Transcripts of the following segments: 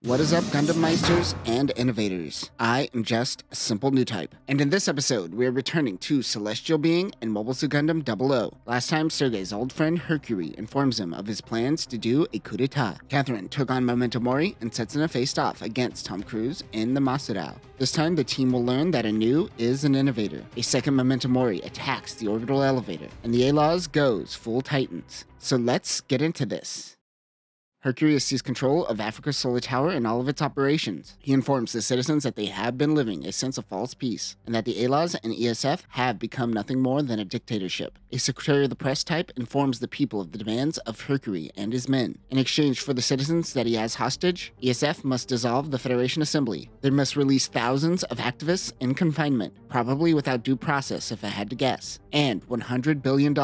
What is up, Gundam Meisters and Innovators? I am just a simple new type, and in this episode, we are returning to Celestial Being and Mobile Suit Gundam 00. Last time, Sergei's old friend Hercule informs him of his plans to do a coup d'etat. Catherine took on Momento Mori, and Setsuna faced off against Tom Cruise in the Masudao. This time, the team will learn that Anu is an innovator. A second Momento Mori attacks the orbital elevator, and the A-Laws goes full Titans. So let's get into this. Hercule seized control of Africa's solar tower and all of its operations. He informs the citizens that they have been living a sense of false peace, and that the A-Laws and ESF have become nothing more than a dictatorship. A secretary of the press type informs the people of the demands of Hercule and his men. In exchange for the citizens that he has hostage, ESF must dissolve the Federation Assembly. They must release thousands of activists in confinement, probably without due process if I had to guess, and $100 billion,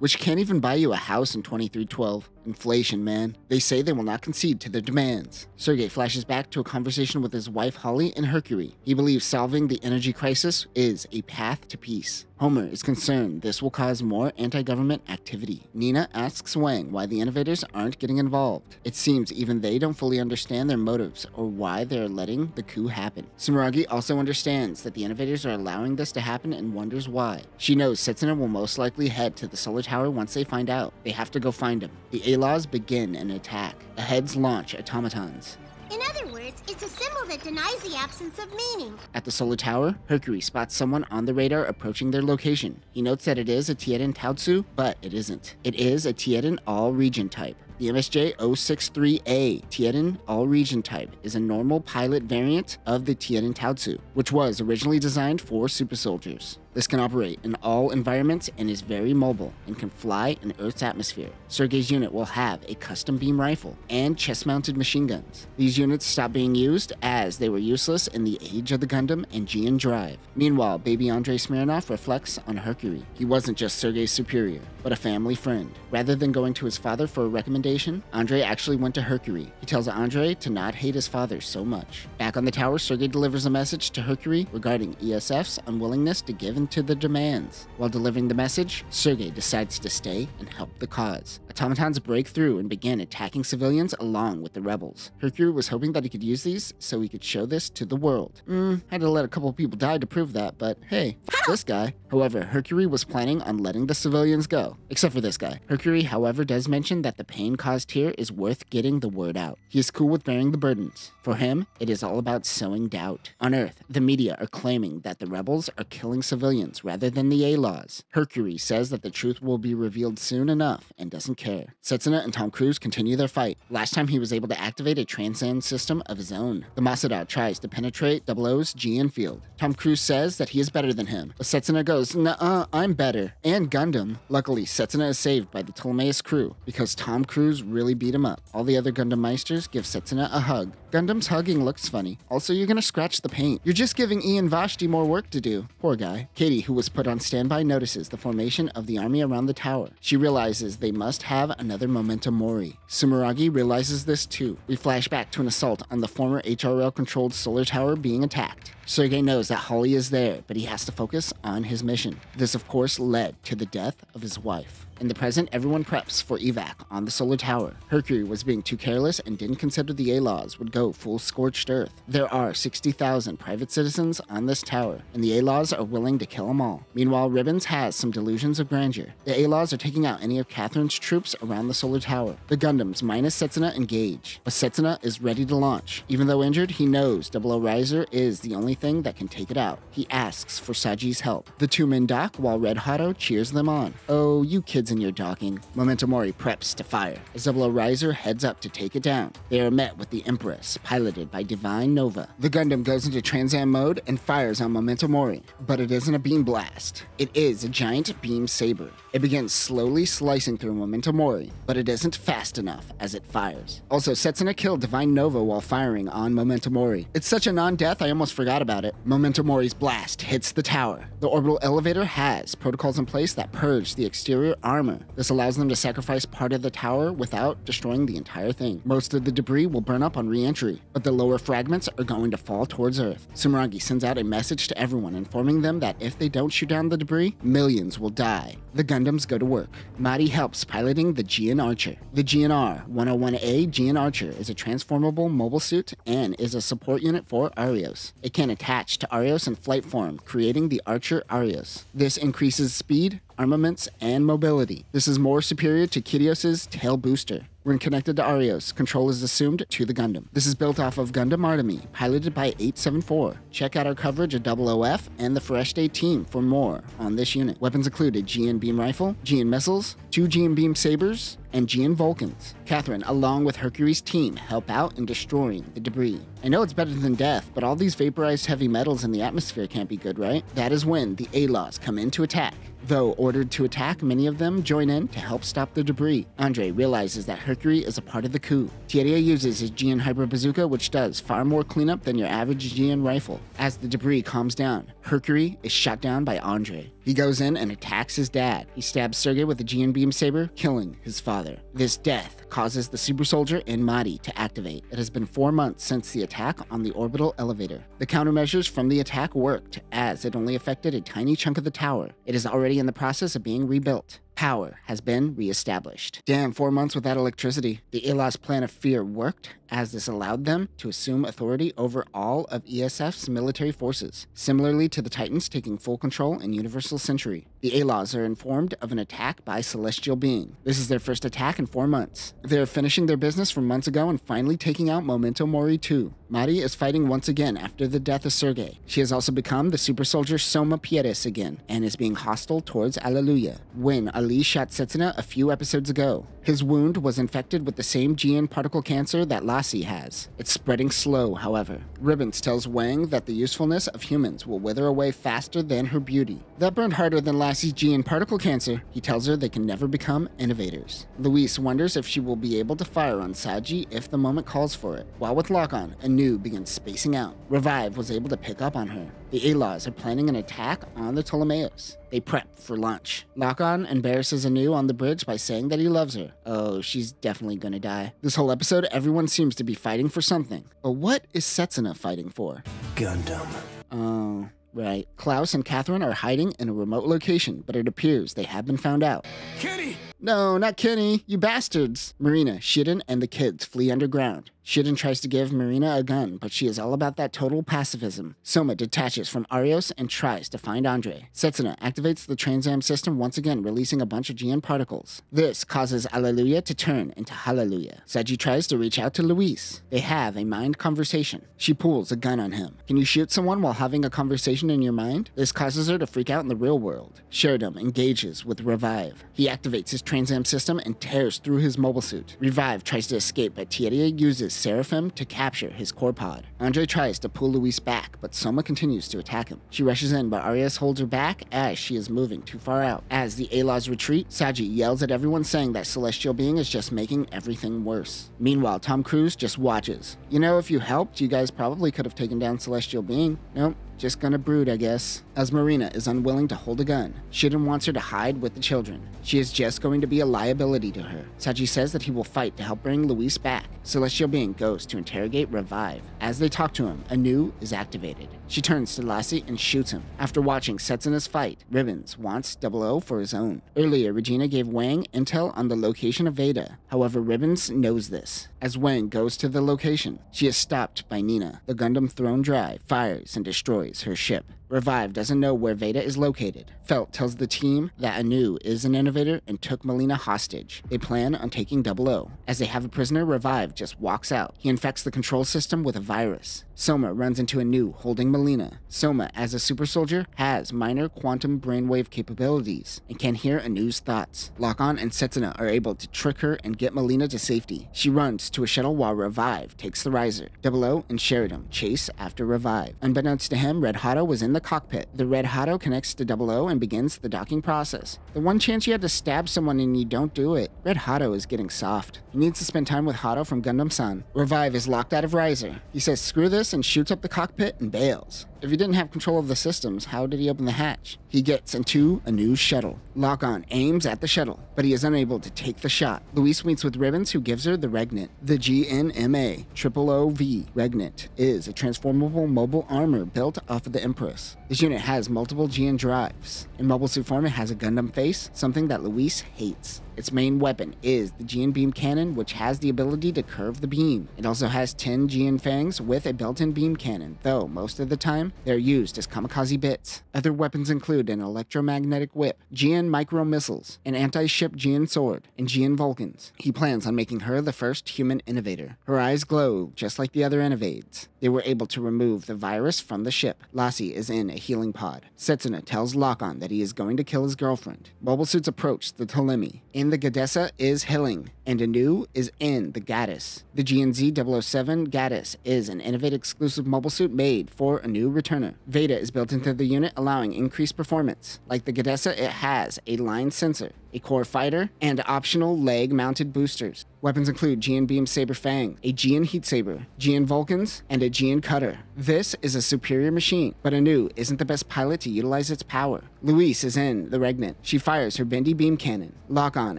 which can't even buy you a house in 2312. Inflation, man. They say they will not concede to their demands. Sergei flashes back to a conversation with his wife Holly and Hercule. He believes solving the energy crisis is a path to peace. Homer is concerned this will cause more anti-government activity. Nina asks Wang why the innovators aren't getting involved. It seems even they don't fully understand their motives or why they're letting the coup happen. Sumeragi also understands that the innovators are allowing this to happen and wonders why. She knows Setsuna will most likely head to the solar tower once they find out. They have to go find him. The A-Laws begin an attack. The heads launch automatons. In other words, it's a symbol that denies the absence of meaning. At the solar tower, Hercule spots someone on the radar approaching their location. He notes that it is a Tierin Tautsu, but it isn't. It is a Tierin all-region type. The MSJ-063A Tierin all-region type is a normal pilot variant of the Tierin Tautsu, which was originally designed for super soldiers. This can operate in all environments and is very mobile and can fly in Earth's atmosphere. Sergei's unit will have a custom beam rifle and chest-mounted machine guns. These units stopped being used as they were useless in the age of the Gundam and GN Drive. Meanwhile, baby Andrei Smirnov reflects on Hercule. He wasn't just Sergei's superior, but a family friend. Rather than going to his father for a recommendation, Andrei actually went to Hercule. He tells Andrei to not hate his father so much. Back on the tower, Sergei delivers a message to Hercule regarding ESF's unwillingness to give in to the demands. While delivering the message, Sergei decides to stay and help the cause. Automatons break through and begin attacking civilians along with the rebels. Hercule was hoping that he could use these so he could show this to the world. Had to let a couple people die to prove that, but hey, this guy. However, Hercule was planning on letting the civilians go. Except for this guy. Hercule, however, does mention that the pain caused here is worth getting the word out. He is cool with bearing the burdens. For him, it is all about sowing doubt. On Earth, the media are claiming that the rebels are killing civilians rather than the A-Laws. Hercule says that the truth will be revealed soon enough and doesn't care. Setsuna and Tom Cruise continue their fight. Last time he was able to activate a transcend system of his own. The Masudao tries to penetrate 00's GN field. Tom Cruise says that he is better than him, but Setsuna goes, "Nuh-uh, I'm better." And Gundam. Luckily, Setsuna is saved by the Ptolemaeus crew because Tom Cruise really beat him up. All the other Gundam Meisters give Setsuna a hug. Gundam's hugging looks funny. Also, you're gonna scratch the paint. You're just giving Ian Vashti more work to do. Poor guy. Katie, who was put on standby, notices the formation of the army around the tower. She realizes they must have another Momento Mori. Sumeragi realizes this too. We flash back to an assault on the former HRL-controlled solar tower being attacked. Sergei knows that Holly is there, but he has to focus on his mission. This, of course, led to the death of his wife. In the present, everyone preps for evac on the solar tower. Hercule was being too careless and didn't consider the A-Laws would go full scorched earth. There are 60,000 private citizens on this tower, and the A-Laws are willing to kill them all. Meanwhile, Ribbons has some delusions of grandeur. The A-Laws are taking out any of Catherine's troops around the solar tower. The Gundams, minus Setsuna, engage, but Setsuna is ready to launch. Even though injured, he knows 00 Riser is the only thing that can take it out. He asks for Saji's help. The two men dock while Red Hotto cheers them on. Oh, you kids in your docking. Momento Mori preps to fire. As 00 Riser heads up to take it down, they are met with the Empress, piloted by Divine Nova. The Gundam goes into Transam mode and fires on Momento Mori, but it isn't a beam blast. It is a giant beam saber. It begins slowly slicing through Momento Mori, but it isn't fast enough as it fires. Also, Setsuna killed Divine Nova while firing on Momento Mori. It's such a non-death, I almost forgot about it. Momento Mori's blast hits the tower. The orbital elevator has protocols in place that purge the exterior armor armor. This allows them to sacrifice part of the tower without destroying the entire thing. Most of the debris will burn up on re-entry, but the lower fragments are going to fall towards Earth. Sumeragi sends out a message to everyone informing them that if they don't shoot down the debris, millions will die. The Gundams go to work. Mari helps piloting the GN Archer. The GNR-0001A GN Archer is a transformable mobile suit and is a support unit for Arios. It can attach to Arios in flight form, creating the Archer Arios. This increases speed, armaments, and mobility. This is more superior to Kyrios' tail booster. When connected to Arios, control is assumed to the Gundam. This is built off of Gundam Artemy, piloted by 874. Check out our coverage of OOF and the Fresh Day team for more on this unit. Weapons include a GN beam rifle, GN missiles, 2 GN beam sabers, and GN Vulcans. Catherine, along with Hercules' team, help out in destroying the debris. I know it's better than death, but all these vaporized heavy metals in the atmosphere can't be good, right? That is when the A-Laws come in to attack. Though ordered to attack, many of them join in to help stop the debris. Andre realizes that Hercules is a part of the coup. Thierry uses his GN Hyper Bazooka, which does far more cleanup than your average GN rifle. As the debris calms down, Hercules is shot down by Andre. He goes in and attacks his dad. He stabs Sergei with a GN beam saber, killing his father. This death causes the Super Soldier and Mari to activate. It has been 4 months since the attack on the orbital elevator. The countermeasures from the attack worked, as it only affected a tiny chunk of the tower. It is already in the process of being rebuilt. Power has been reestablished. Damn, 4 months without electricity. The Ilas plan of fear worked, as this allowed them to assume authority over all of ESF's military forces, similarly to the Titans taking full control in Universal Century. The Ilas are informed of an attack by Celestial Being. This is their first attack in 4 months. They are finishing their business from months ago and finally taking out Momento Mori too. Mari is fighting once again after the death of Sergei. She has also become the super soldier Soma Pieris again, and is being hostile towards Alleluia. When Ali shot Setsuna a few episodes ago, his wound was infected with the same GN particle cancer that Lassie has. It's spreading slow, however. Ribbons tells Wang that the usefulness of humans will wither away faster than her beauty. That burned harder than Lassie's GN particle cancer. He tells her they can never become innovators. Louise wonders if she will be able to fire on Saji if the moment calls for it. While with Lock-On, Anu begins spacing out. Revive was able to pick up on her. The A-Laws are planning an attack on the Ptolemaeus. They prep for launch. Lock-On embarrasses Anu on the bridge by saying that he loves her. Oh, she's definitely gonna die. This whole episode, everyone seems to be fighting for something. But what is Setsuna fighting for? Gundam. Oh, right. Klaus and Catherine are hiding in a remote location, but it appears they have been found out. Kenny! No, not Kenny, you bastards! Marina, Shiden, and the kids flee underground. Shiden tries to give Marina a gun, but she is all about that total pacifism. Soma detaches from Arios and tries to find Andre. Setsuna activates the Transam system once again, releasing a bunch of GN particles. This causes Alleluia to turn into Hallelujah. Saji tries to reach out to Luis. They have a mind conversation. She pulls a gun on him. Can you shoot someone while having a conversation in your mind? This causes her to freak out in the real world. Sheridan engages with Revive. He activates his Transam system and tears through his mobile suit. Revive tries to escape, but Thierry uses Seraphim to capture his core pod. Andre tries to pull Luis back, but Soma continues to attack him. She rushes in, but Arias holds her back as she is moving too far out. As the A-Laws retreat, Saji yells at everyone saying that Celestial Being is just making everything worse. Meanwhile, Tom Cruise just watches. You know, if you helped, you guys probably could have taken down Celestial Being. Nope. Just gonna brood, I guess. As Marina is unwilling to hold a gun, Shiden wants her to hide with the children. She is just going to be a liability to her. Saji says that he will fight to help bring Luis back. Celestial Being goes to interrogate Revive. As they talk to him, Anu is activated. She turns to Lassie and shoots him. After watching Setsuna's fight, Ribbons wants 00 for his own. Earlier, Regina gave Wang intel on the location of Veda. However, Ribbons knows this. As Wang goes to the location, she is stopped by Nina. The Gundam Throne Drive fires and destroys her ship. Revive doesn't know where Veda is located. Felt tells the team that Anu is an innovator and took Melina hostage. They plan on taking 00. As they have a prisoner, Revive just walks out. He infects the control system with a virus. Soma runs into Anu holding Melina. Soma, as a super soldier, has minor quantum brainwave capabilities and can hear Anu's thoughts. Lock-On and Setsuna are able to trick her and get Melina to safety. She runs to a shuttle while Revive takes the riser. 00 and Sheridan chase after Revive. Unbeknownst to him, Red Hato was in the cockpit. The Red Hato connects to 00 and begins the docking process. The one chance you had to stab someone and you don't do it. Red Hato is getting soft. He needs to spend time with Hato from Gundam San. Revive is locked out of riser. He says screw this and shoots up the cockpit and bails. If he didn't have control of the systems, how did he open the hatch? He gets into a new shuttle. Lock-On aims at the shuttle, but he is unable to take the shot. Luis meets with Ribbons, who gives her the Regnant. The GNMA-0001V Regnant is a transformable mobile armor built off of the Empress. This unit has multiple GN drives. In mobile suit form, it has a Gundam face, something that Luis hates. Its main weapon is the GN beam cannon, which has the ability to curve the beam. It also has 10 GN fangs with a built-in beam cannon, though most of the time, they're used as kamikaze bits. Other weapons include an electromagnetic whip, GN micro missiles, an anti-ship GN sword, and GN Vulcans. He plans on making her the first human innovator. Her eyes glow just like the other Innovades. They were able to remove the virus from the ship. Lassie is in a healing pod. Setsuna tells Lock-On that he is going to kill his girlfriend. Mobile suits approach the Ptolemy. In the Gadessa is Hilling, and Anu is in the Gaddis. The GNZ-007 Gaddis is an Innovate exclusive mobile suit made for a new returner. Veda is built into the unit, allowing increased performance. Like the Gadessa, it has a line sensor, a core fighter, and optional leg-mounted boosters. Weapons include GN Beam Saber Fang, a GN Heat Saber, GN Vulcans, and a GN Cutter. This is a superior machine, but Anu isn't the best pilot to utilize its power. Luis is in the Regnant. She fires her bendy beam cannon. Lock-On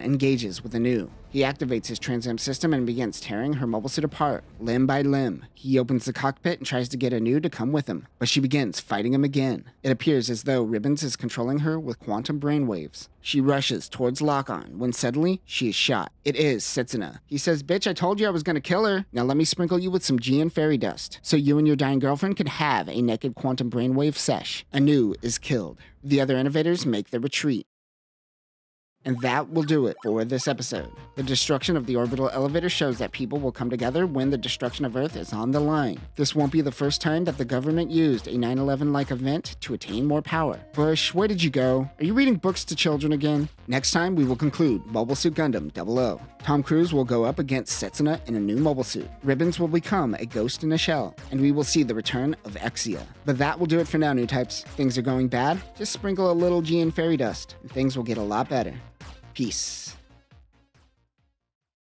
engages with Anu. He activates his Trans-Am system and begins tearing her mobile suit apart, limb by limb. He opens the cockpit and tries to get Anu to come with him, but she begins fighting him again. It appears as though Ribbons is controlling her with quantum brainwaves. She rushes towards Lock-On when suddenly she is shot. It is Setsuna. He says, "Bitch, I told you I was gonna kill her. Now let me sprinkle you with some GN fairy dust, so you and your dying girlfriend can have a naked quantum brainwave sesh." Anu is killed. The other Innovators make their retreat. And that will do it for this episode. The destruction of the orbital elevator shows that people will come together when the destruction of Earth is on the line. This won't be the first time that the government used a 9/11-like event to attain more power. Bush, where did you go? Are you reading books to children again? Next time, we will conclude Mobile Suit Gundam 00. Tom Cruise will go up against Setsuna in a new mobile suit. Ribbons will become a ghost in a shell, and we will see the return of Exia. But that will do it for now, new types. If things are going bad, just sprinkle a little GN fairy dust, and things will get a lot better. Peace.